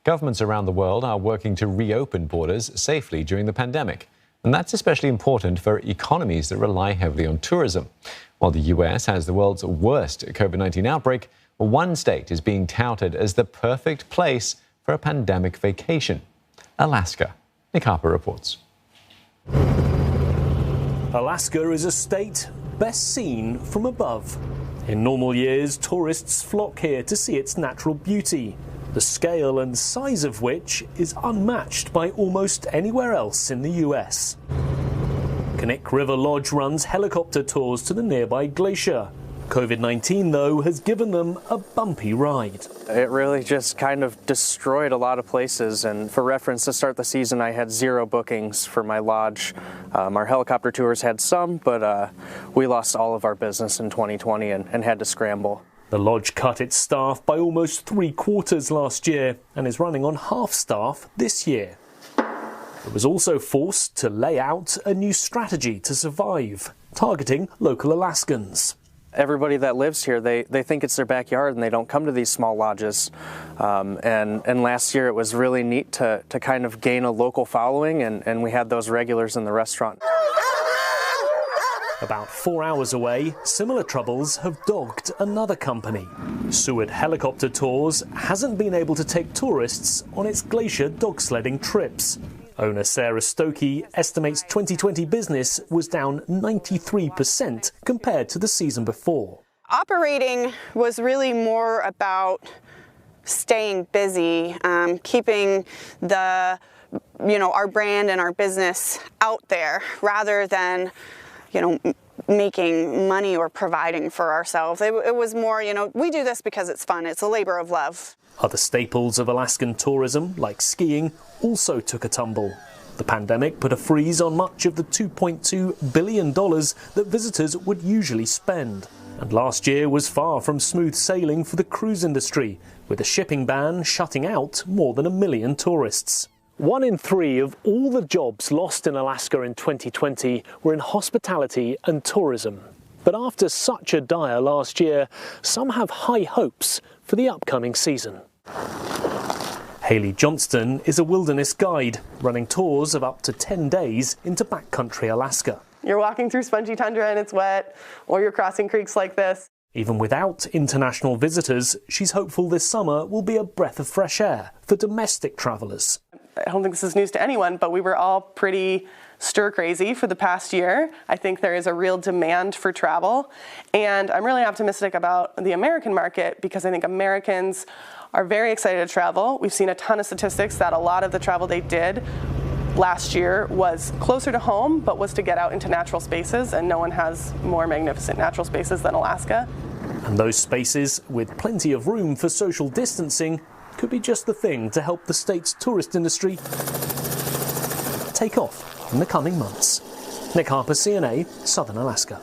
Governments around the world are working to reopen borders safely during the pandemic. And that's especially important for economies that rely heavily on tourism. While the US has the world's worst COVID-19 outbreak, one state is being touted as the perfect place for a pandemic vacation: Alaska. Knik reports. Alaska is a state best seen from above. In normal years, tourists flock here to see its natural beauty, the scale and size of which is unmatched by almost anywhere else in the US. Knik River Lodge runs helicopter tours to the nearby glacier. COVID-19, though, has given them a bumpy ride. It really just kind of destroyed a lot of places, and for reference, to start the season I had 0 bookings for my lodge. Our helicopter tours had some, but we lost all of our business in 2020 and had to scramble. The lodge cut its staff by almost 3/4 last year and is running on half staff this year. It was also forced to lay out a new strategy to survive, targeting local Alaskans. Everybody that lives here, they think it's their backyard and they don't come to these small lodges. And last year it was really neat to kind of gain a local following, and we had those regulars in the restaurant. About 4 hours away, similar troubles have dogged another company. Seward Helicopter Tours hasn't been able to take tourists on its glacier dog sledding trips. Owner STOKEY estimates 2020 business was down 93% compared to the season before. Operating was really more about staying busy, keeping our brand and our business out there rather than, making money or providing for ourselves. It was more, we do this because it's fun. It's a labor of love. Other staples of Alaskan tourism, like skiing, also took a tumble. The pandemic put a freeze on much of the $2.2 billion that visitors would usually spend. And last year was far from smooth sailing for the cruise industry, with a shipping ban shutting out more than 1 million tourists. 1 in 3 of all the jobs lost in Alaska in 2020 were in hospitality and tourism. But after such a dire last year, some have high hopes for the upcoming season. JOHNSTON is a wilderness guide, running tours of up to 10 days into backcountry Alaska. You're walking through spongy tundra and it's wet, or you're crossing creeks like this. Even without international visitors, she's hopeful this summer will be a breath of fresh air for domestic travellers. I don't think this is news to anyone, but we were all pretty stir crazy for the past year. I think there is a real demand for travel, and I'm really optimistic about the American market because I think Americans are very excited to travel. We've seen a ton of statistics that a lot of the travel they did last year was closer to home, but was to get out into natural spaces, and no one has more magnificent natural spaces than Alaska. And those spaces, with plenty of room for social distancing, could be just the thing to help the state's tourist industry take off in the coming months. Knik, CNA, Southern Alaska.